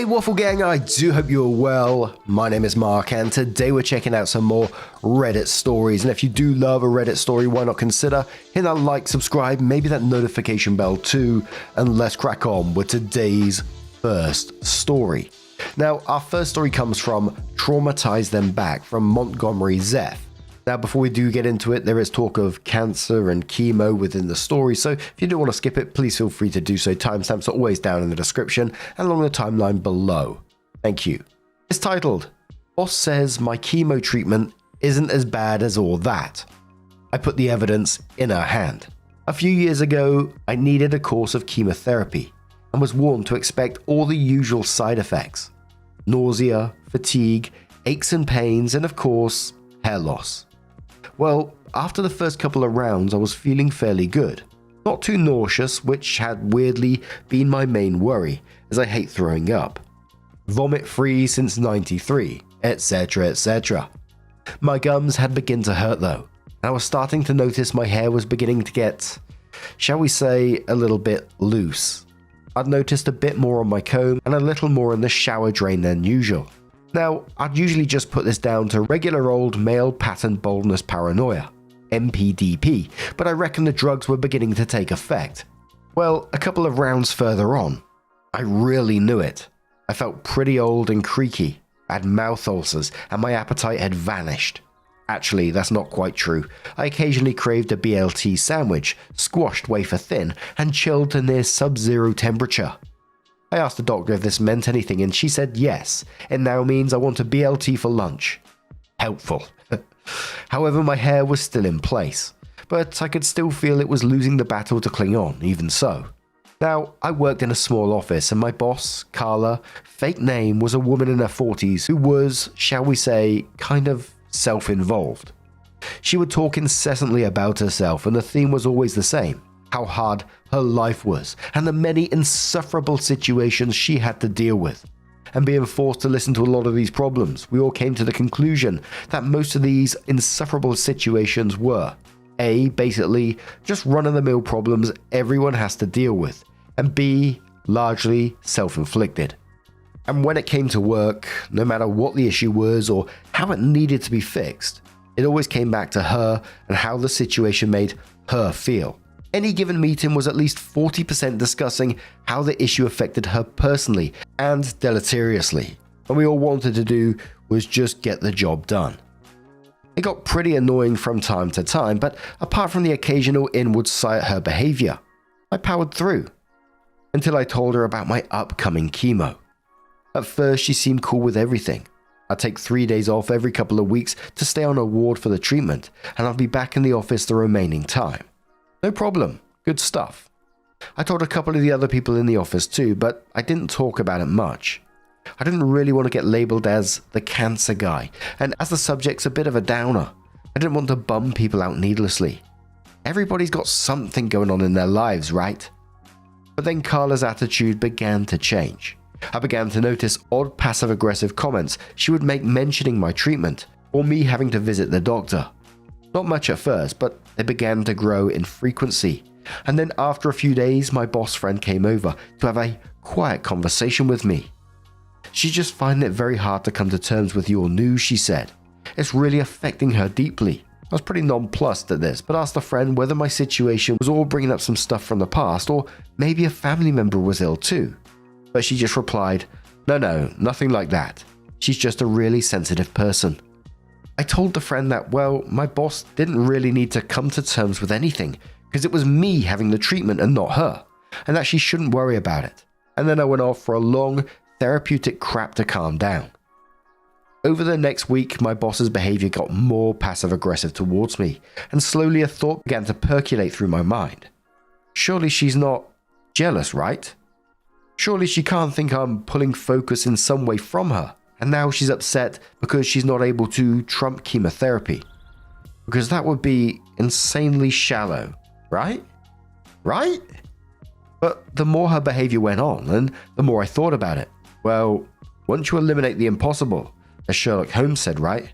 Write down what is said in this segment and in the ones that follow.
Hey Waffle Gang, I do hope you're well. My name is Mark and today we're checking out some more Reddit stories. And if you do love a Reddit story, why not consider hitting that like, subscribe, maybe that notification bell too, and let's crack on with today's first story. Now, our first story comes from Traumatize Them Back from Montgomery Zeph. Now, before we do get into it, there is talk of cancer and chemo within the story, so if you do want to skip it, please feel free to do so. Timestamps are always down in the description and along the timeline below. Thank you. It's titled, Boss Says My Chemo Treatment Isn't As Bad As All That. I put the evidence in her hand. A few years ago, I needed a course of chemotherapy and was warned to expect all the usual side effects. Nausea, fatigue, aches and pains, and of course, hair loss. Well, after the first couple of rounds, I was feeling fairly good. Not too nauseous, which had weirdly been my main worry, as I hate throwing up. Vomit-free since '93, etc, etc. My gums had begun to hurt though, and I was starting to notice my hair was beginning to get, shall we say, a little bit loose. I'd noticed a bit more on my comb and a little more in the shower drain than usual. Now, I'd usually just put this down to regular old male pattern baldness paranoia, MPDP, but I reckon the drugs were beginning to take effect. Well, a couple of rounds further on, I really knew it. I felt pretty old and creaky, I had mouth ulcers, and my appetite had vanished. Actually, that's not quite true. I occasionally craved a BLT sandwich, squashed wafer thin, and chilled to near sub-zero temperature. I asked the doctor if this meant anything and she said yes, it now means I want a BLT for lunch. Helpful. However, my hair was still in place, but I could still feel it was losing the battle to cling on, even so. Now, I worked in a small office and my boss, Carla, fake name, was a woman in her 40s who was, shall we say, kind of self-involved. She would talk incessantly about herself and the theme was always the same. How hard her life was, and the many insufferable situations she had to deal with. And being forced to listen to a lot of these problems, we all came to the conclusion that most of these insufferable situations were A, basically just run-of-the-mill problems everyone has to deal with, and B, largely self-inflicted. And when it came to work, no matter what the issue was or how it needed to be fixed, it always came back to her and how the situation made her feel. Any given meeting was at least 40% discussing how the issue affected her personally and deleteriously, and we all wanted to do was just get the job done. It got pretty annoying from time to time, but apart from the occasional inward sigh at her behavior, I powered through, until I told her about my upcoming chemo. At first she seemed cool with everything. I'd take 3 days off every couple of weeks to stay on a ward for the treatment, and I'd be back in the office the remaining time. No problem, good stuff. I told a couple of the other people in the office too, but I didn't talk about it much. I didn't really want to get labelled as the cancer guy, and as the subject's a bit of a downer, I didn't want to bum people out needlessly. Everybody's got something going on in their lives, right? But then Carla's attitude began to change. I began to notice odd passive-aggressive comments she would make mentioning my treatment, or me having to visit the doctor. Not much at first, but they began to grow in frequency. And then after a few days, my boss friend came over to have a quiet conversation with me. She's just finding it very hard to come to terms with your news, she said. It's really affecting her deeply. I was pretty nonplussed at this, but asked a friend whether my situation was all bringing up some stuff from the past, or maybe a family member was ill too. But she just replied, no, nothing like that. She's just a really sensitive person. I told the friend that, well, my boss didn't really need to come to terms with anything because it was me having the treatment and not her, and that she shouldn't worry about it. And then I went off for a long, therapeutic crap to calm down. Over the next week, my boss's behavior got more passive-aggressive towards me, and slowly a thought began to percolate through my mind. Surely she's not jealous, right? Surely she can't think I'm pulling focus in some way from her. And now she's upset because she's not able to trump chemotherapy. Because that would be insanely shallow, right? Right? But the more her behavior went on, and the more I thought about it. Well, once you eliminate the impossible, as Sherlock Holmes said, right?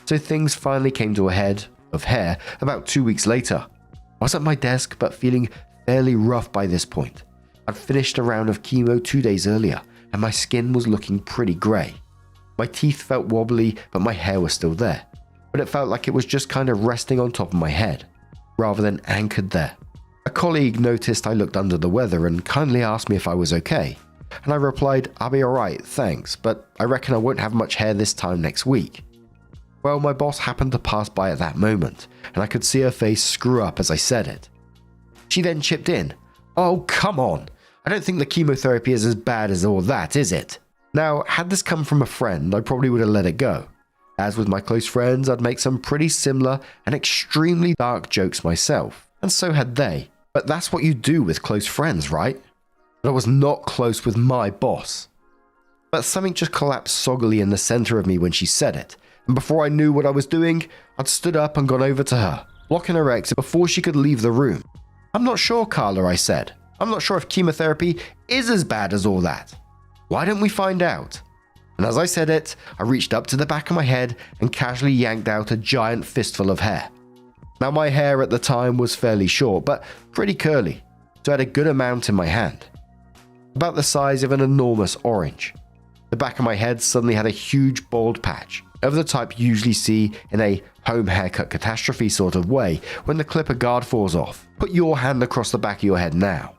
So things finally came to a head of hair about 2 weeks later. I was at my desk, but feeling fairly rough by this point. I'd finished a round of chemo 2 days earlier, and my skin was looking pretty grey. My teeth felt wobbly, but my hair was still there. But it felt like it was just kind of resting on top of my head, rather than anchored there. A colleague noticed I looked under the weather and kindly asked me if I was okay. And I replied, "I'll be alright, thanks, but I reckon I won't have much hair this time next week." Well, my boss happened to pass by at that moment, and I could see her face screw up as I said it. She then chipped in, "Oh, come on. I don't think the chemotherapy is as bad as all that, is it?" Now, had this come from a friend, I probably would have let it go. As with my close friends, I'd make some pretty similar and extremely dark jokes myself, and so had they. But that's what you do with close friends, right? But I was not close with my boss. But something just collapsed soggily in the center of me when she said it, and before I knew what I was doing, I'd stood up and gone over to her, blocking her exit before she could leave the room. "I'm not sure, Carla," I said. "I'm not sure if chemotherapy is as bad as all that. Why don't we find out?" And as I said it, I reached up to the back of my head and casually yanked out a giant fistful of hair. Now, my hair at the time was fairly short, but pretty curly, so I had a good amount in my hand. About the size of an enormous orange. The back of my head suddenly had a huge bald patch, of the type you usually see in a home haircut catastrophe sort of way when the clipper guard falls off. Put your hand across the back of your head now.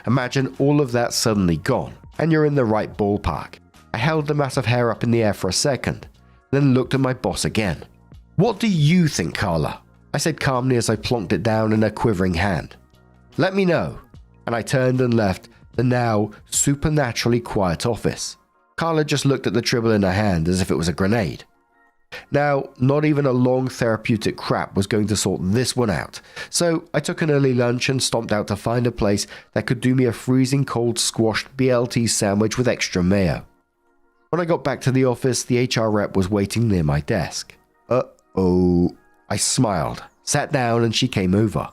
Imagine all of that suddenly gone, and you're in the right ballpark. I held the mass of hair up in the air for a second, then looked at my boss again. "What do you think, Carla?" I said calmly as I plonked it down in a quivering hand. "Let me know." And I turned and left the now supernaturally quiet office. Carla just looked at the tribble in her hand as if it was a grenade. Now, not even a long therapeutic crap was going to sort this one out, so I took an early lunch and stomped out to find a place that could do me a freezing cold squashed BLT sandwich with extra mayo. When I got back to the office, the HR rep was waiting near my desk. "Uh-oh." I smiled, sat down, and she came over.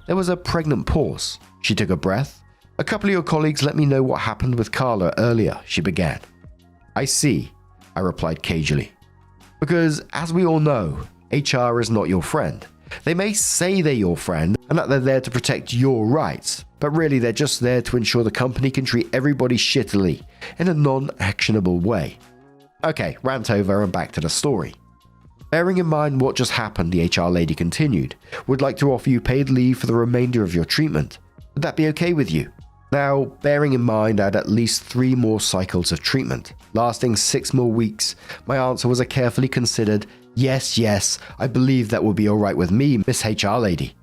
There was a pregnant pause. She took a breath. "A couple of your colleagues let me know what happened with Carla earlier," she began. "I see," I replied cagily. Because, as we all know, HR is not your friend. They may say they're your friend and that they're there to protect your rights, but really they're just there to ensure the company can treat everybody shittily in a non-actionable way. Okay, rant over and back to the story. Bearing in mind what just happened, the HR lady continued, "Would like to offer you paid leave for the remainder of your treatment. Would that be okay with you?" Now, bearing in mind I had at least 3 more cycles of treatment, lasting 6 more weeks, my answer was a carefully considered, yes, I believe that would be alright with me, Miss HR lady.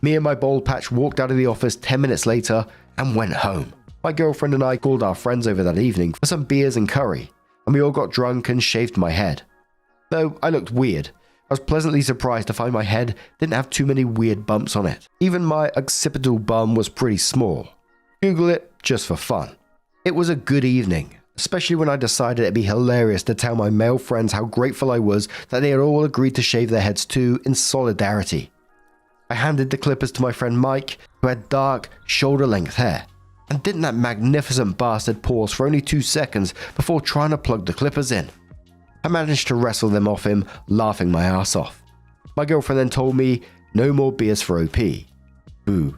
Me and my bald patch walked out of the office 10 minutes later and went home. My girlfriend and I called our friends over that evening for some beers and curry, and we all got drunk and shaved my head. Though I looked weird, I was pleasantly surprised to find my head didn't have too many weird bumps on it. Even my occipital bum was pretty small. Google it just for fun. It was a good evening, especially when I decided it'd be hilarious to tell my male friends how grateful I was that they had all agreed to shave their heads too in solidarity. I handed the clippers to my friend Mike, who had dark, shoulder-length hair. And didn't that magnificent bastard pause for only 2 seconds before trying to plug the clippers in? I managed to wrestle them off him, laughing my ass off. My girlfriend then told me, no more beers for OP. Boo.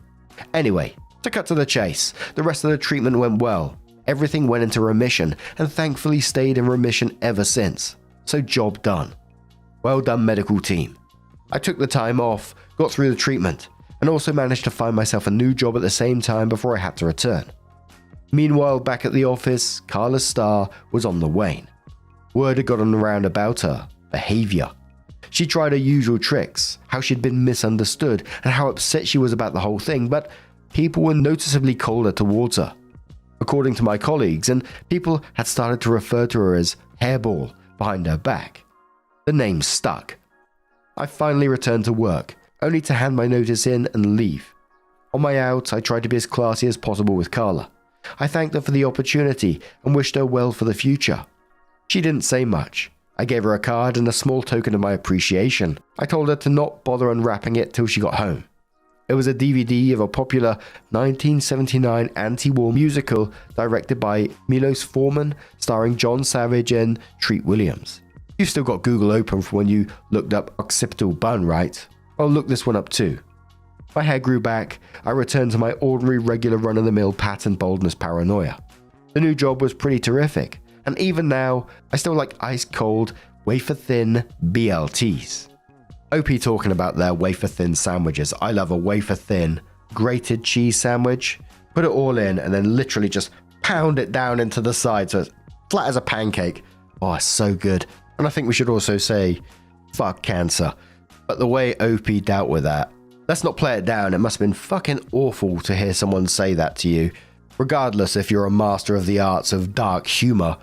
Anyway, to cut to the chase, the rest of the treatment went well. Everything went into remission, and thankfully stayed in remission ever since. So job done. Well done, medical team. I took the time off, got through the treatment, and also managed to find myself a new job at the same time before I had to return. Meanwhile, back at the office, Carla's star was on the wane. Word had gotten around about her behavior. She tried her usual tricks, how she'd been misunderstood, and how upset she was about the whole thing, but people were noticeably colder towards her. According to my colleagues, and people had started to refer to her as Hairball behind her back. The name stuck. I finally returned to work, only to hand my notice in and leave. On my out, I tried to be as classy as possible with Carla. I thanked her for the opportunity and wished her well for the future. She didn't say much. I gave her a card and a small token of my appreciation. I told her to not bother unwrapping it till she got home. It was a DVD of a popular 1979 anti-war musical directed by Milos Forman, starring John Savage and Treat Williams. You've still got Google open for when you looked up occipital bun, right? I'll look this one up too. My hair grew back. I returned to my ordinary regular run-of-the-mill pattern baldness paranoia. The new job was pretty terrific, and even now, I still like ice-cold, wafer-thin BLTs. OP talking about their wafer-thin sandwiches. I love a wafer-thin grated cheese sandwich. Put it all in and then literally just pound it down into the side so it's flat as a pancake. Oh, it's so good. And I think we should also say, fuck cancer. But the way OP dealt with that, let's not play it down. It must have been fucking awful to hear someone say that to you. Regardless if you're a master of the arts of dark humor,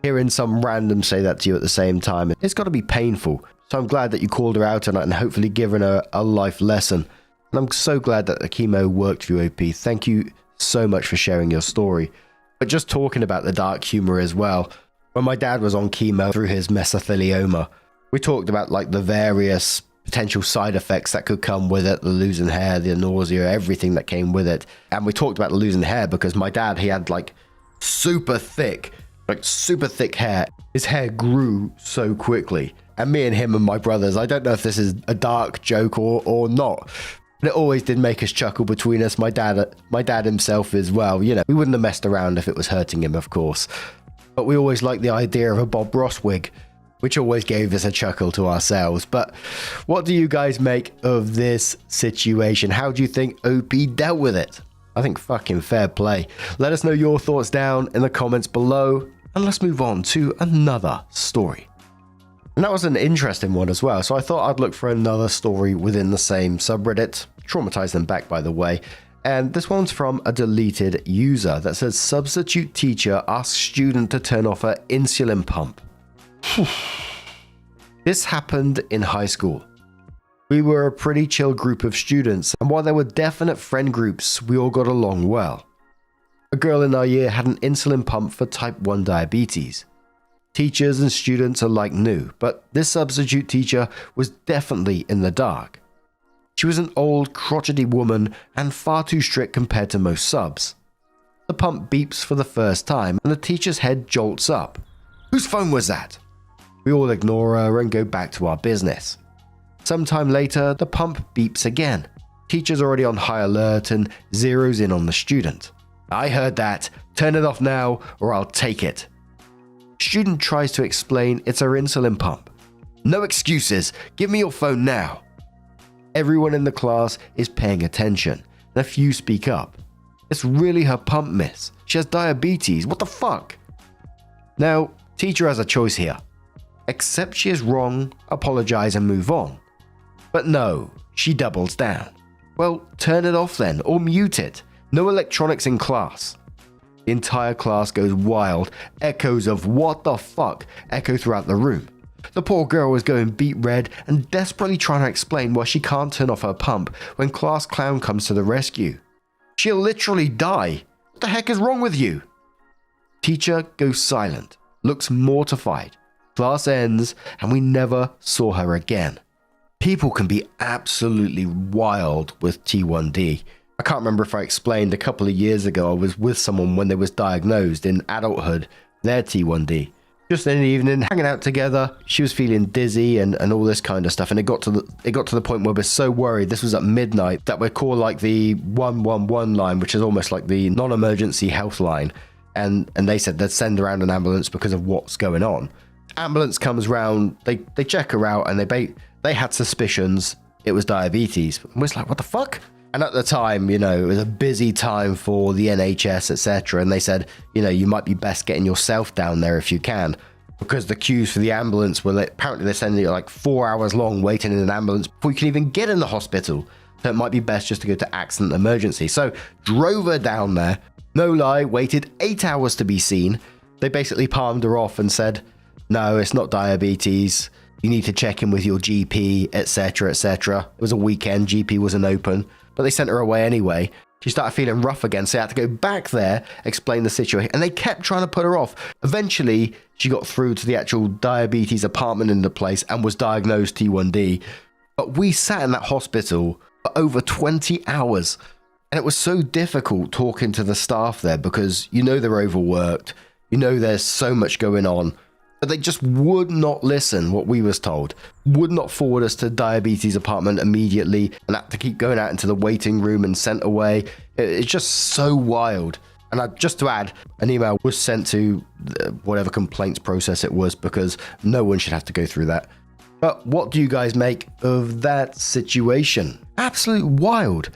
hearing some random say that to you at the same time, it's got to be painful. So I'm glad that you called her out on it and hopefully given her a life lesson. And I'm so glad that the chemo worked for you, OP. Thank you so much for sharing your story. But just talking about the dark humor as well, when my dad was on chemo through his mesothelioma, we talked about like the various potential side effects that could come with it, the losing hair, the nausea, everything that came with it. And we talked about the losing hair because my dad, he had like super thick hair. His hair grew so quickly. And me and him and my brothers, I don't know if this is a dark joke or not, but it always did make us chuckle between us. My dad himself as well. You know, we wouldn't have messed around if it was hurting him, of course. But we always liked the idea of a Bob Ross wig, which always gave us a chuckle to ourselves. But what do you guys make of this situation? How do you think OP dealt with it? I think fucking fair play. Let us know your thoughts down in the comments below, and let's move on to another story. And that was an interesting one as well, so I thought I'd look for another story within the same subreddit. Traumatized them back, by the way. And this one's from a deleted user that says, substitute teacher asks student to turn off her insulin pump. This happened in high school. We were a pretty chill group of students, and while there were definite friend groups, we all got along well. A girl in our year had an insulin pump for type 1 diabetes. Teachers and students alike knew, but this substitute teacher was definitely in the dark. She was an old, crotchety woman and far too strict compared to most subs. The pump beeps for the first time, and the teacher's head jolts up. Whose phone was that? We all ignore her and go back to our business. Sometime later, the pump beeps again. Teacher's already on high alert and zeroes in on the student. I heard that. Turn it off now or I'll take it. Student tries to explain it's her insulin pump. No excuses. Give me your phone now. Everyone in the class is paying attention, and a few speak up. It's really her pump, miss. She has diabetes. What the fuck? Now, teacher has a choice here. Accept she is wrong, apologize and move on. But no, she doubles down. Well, turn it off then, or mute it. No electronics in class. The entire class goes wild. Echoes of what the fuck echo throughout the room. The poor girl was going beet red and desperately trying to explain why she can't turn off her pump when class clown comes to the rescue. She'll literally die. What the heck is wrong with you? Teacher goes silent, looks mortified. Class ends and we never saw her again. People can be absolutely wild with T1D. I can't remember if I explained a couple of years ago I was with someone when they was diagnosed in adulthood, their T1D. Just in the evening, hanging out together, she was feeling dizzy and all this kind of stuff, and it got to the point where we're so worried, this was at midnight, that we'd call like the 111 line, which is almost like the non-emergency health line, and they said they'd send around an ambulance because of what's going on. Ambulance comes round, they check her out, and they had suspicions it was diabetes. And we're like, what the fuck? And at the time, you know, it was a busy time for the NHS, etc. And they said, you know, you might be best getting yourself down there if you can, because the queues for the ambulance were apparently they're sending like 4 hours long waiting in an ambulance before you can even get in the hospital. So it might be best just to go to accident emergency. So drove her down there. No lie, waited 8 hours to be seen. They basically palmed her off and said, no, it's not diabetes. You need to check in with your GP, etc., etc. It was a weekend. GP wasn't open. But they sent her away anyway. She started feeling rough again, so they had to go back there, explain the situation, and they kept trying to put her off. Eventually, she got through to the actual diabetes apartment in the place and was diagnosed T1D. But we sat in that hospital for over 20 hours, and it was so difficult talking to the staff there because you know they're overworked, you know there's so much going on. But they just would not listen, what we was told. Would not forward us to diabetes apartment immediately and had to keep going out into the waiting room and sent away. It's just so wild. And just to add, an email was sent to whatever complaints process it was, because no one should have to go through that. But what do you guys make of that situation? Absolute wild.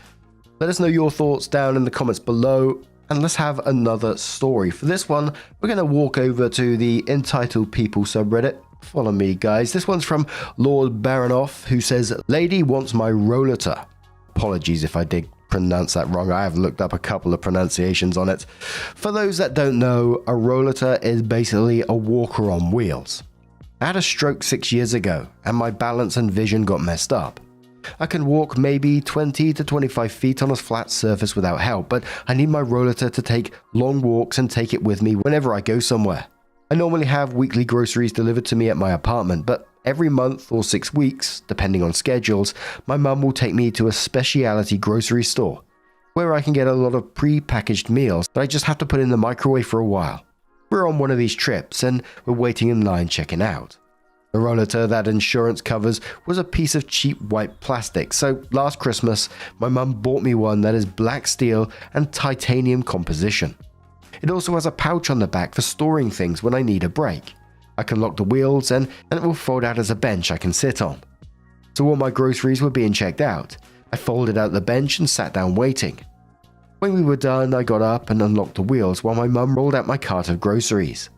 Let us know your thoughts down in the comments below, and let's have another story. For this one, we're going to walk over to the Entitled People subreddit. Follow me, guys. This one's from LordBaranof, who says, "Lady wants my rollator." Apologies if I did pronounce that wrong. I have looked up a couple of pronunciations on it. For those that don't know, a rollator is basically a walker on wheels. I had a stroke 6 years ago, and my balance and vision got messed up. I can walk maybe 20 to 25 feet on a flat surface without help, but I need my rollator to take long walks and take it with me whenever I go somewhere. I normally have weekly groceries delivered to me at my apartment, but every month or 6 weeks, depending on schedules, my mum will take me to a specialty grocery store, where I can get a lot of pre-packaged meals that I just have to put in the microwave for a while. We're on one of these trips, and we're waiting in line checking out. The rollator that insurance covers was a piece of cheap white plastic, so last Christmas, my mum bought me one that is black steel and titanium composition. It also has a pouch on the back for storing things when I need a break. I can lock the wheels and it will fold out as a bench I can sit on. So while my groceries were being checked out, I folded out the bench and sat down waiting. When we were done, I got up and unlocked the wheels while my mum rolled out my cart of groceries.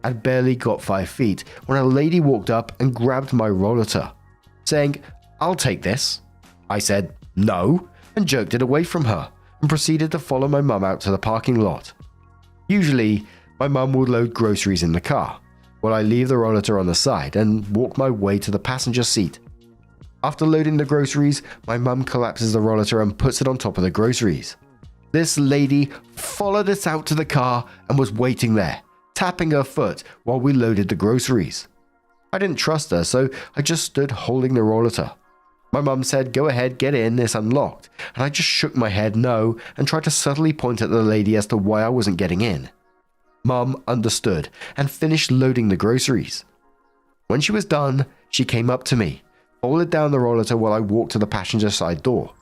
I'd barely got 5 feet when a lady walked up and grabbed my rollator, saying, "I'll take this." I said, "No," and jerked it away from her and proceeded to follow my mum out to the parking lot. Usually, my mum would load groceries in the car, while I leave the rollator on the side and walk my way to the passenger seat. After loading the groceries, my mum collapses the rollator and puts it on top of the groceries. This lady followed us out to the car and was waiting there, tapping her foot while we loaded the groceries. I didn't trust her, so I just stood holding the rollator. My mum said, "Go ahead, get in, it's unlocked," and I just shook my head no and tried to subtly point at the lady as to why I wasn't getting in. Mum understood and finished loading the groceries. When she was done, she came up to me, folded down the rollator while I walked to the passenger side door.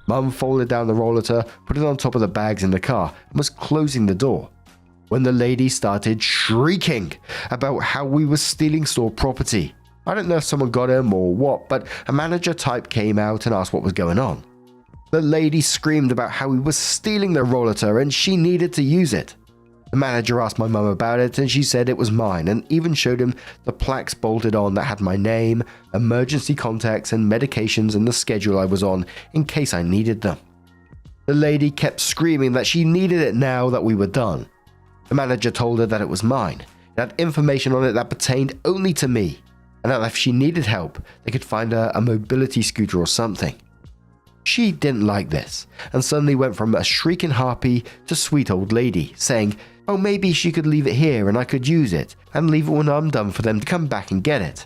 Mum folded down the rollator, put it on top of the bags in the car, and was closing the door, when the lady started shrieking about how we were stealing store property. I don't know if someone got him or what, but a manager type came out and asked what was going on. The lady screamed about how we were stealing the rollator and she needed to use it. The manager asked my mum about it and she said it was mine, and even showed him the plaques bolted on that had my name, emergency contacts and medications and the schedule I was on in case I needed them. The lady kept screaming that she needed it now that we were done. The manager told her that it was mine. It had information on it that pertained only to me, and that if she needed help, they could find her a mobility scooter or something. She didn't like this, and suddenly went from a shrieking harpy to sweet old lady, saying, "Oh, maybe she could leave it here and I could use it, and leave it when I'm done for them to come back and get it."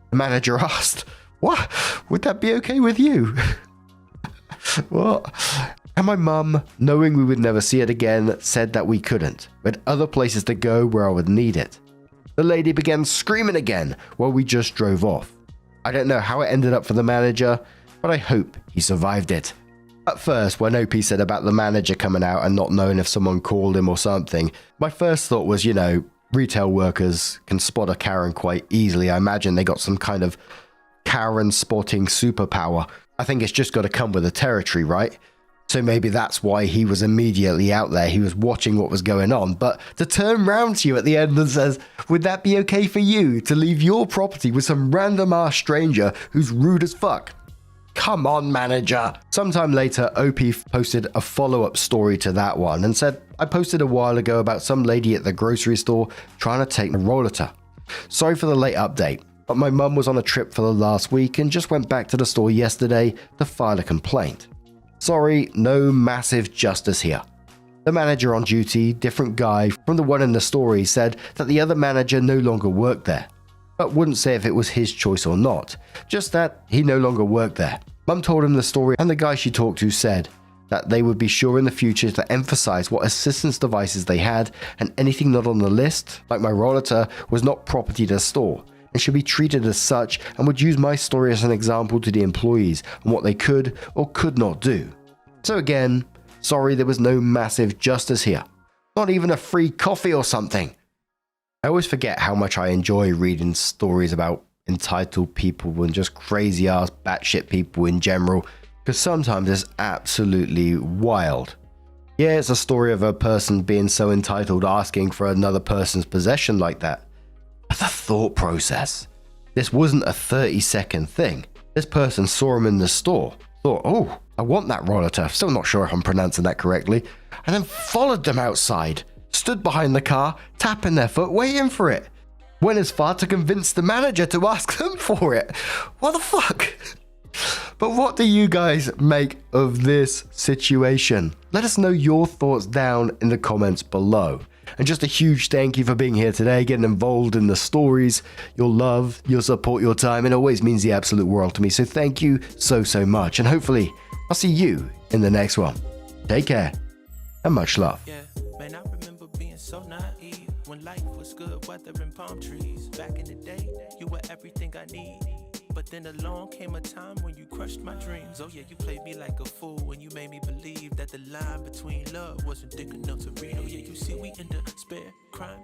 The manager asked, "What? Would that be okay with you?" What? And my mum, knowing we would never see it again, said that we couldn't. We had other places to go where I would need it. The lady began screaming again while we just drove off. I don't know how it ended up for the manager, but I hope he survived it. At first, when OP said about the manager coming out and not knowing if someone called him or something, my first thought was, retail workers can spot a Karen quite easily. I imagine they got some kind of Karen spotting superpower. I think it's just got to come with the territory, right? So maybe that's why he was immediately out there. He was watching what was going on. But to turn round to you at the end and says, "Would that be okay for you to leave your property with some random ass stranger who's rude as fuck?" Come on, manager. Sometime later, OP posted a follow-up story to that one and said, "I posted a while ago about some lady at the grocery store trying to take the rollator. Sorry for the late update, but my mum was on a trip for the last week and just went back to the store yesterday to file a complaint. Sorry, no massive justice here." The manager on duty, different guy from the one in the story, said that the other manager no longer worked there, but wouldn't say if it was his choice or not, just that he no longer worked there. Mum told him the story, and the guy she talked to said that they would be sure in the future to emphasize what assistance devices they had, and anything not on the list, like my rollator, was not property to the store and should be treated as such, and would use my story as an example to the employees on what they could or could not do. So again, Sorry there was no massive justice here. Not even a free coffee or something. I always forget how much I enjoy reading stories about entitled people and just crazy ass batshit people in general, because sometimes it's absolutely wild. Yeah, it's a story of a person being so entitled asking for another person's possession like that. But the thought process. This wasn't a 30-second thing. This person saw him in the store, thought, oh, I want that roller. Still not sure if I'm pronouncing that correctly, and then followed them outside, stood behind the car, tapping their foot, waiting for it. Went as far to convince the manager to ask them for it. What the fuck? But what do you guys make of this situation? Let us know your thoughts down in the comments below. And just a huge thank you for being here today, getting involved in the stories. Your love, your support, your time, it always means the absolute world to me. So thank you so much. And hopefully I'll see you in the next one. Take care and much love. Yeah, man, I remember being so naive when life was good, weather and palm trees. Back in the day, you were everything I need. But then along came a time when you crushed my dreams. Oh yeah, you played me like a fool when you made me believe that the line between love wasn't thick enough to read. Oh yeah, you see we in despair, crime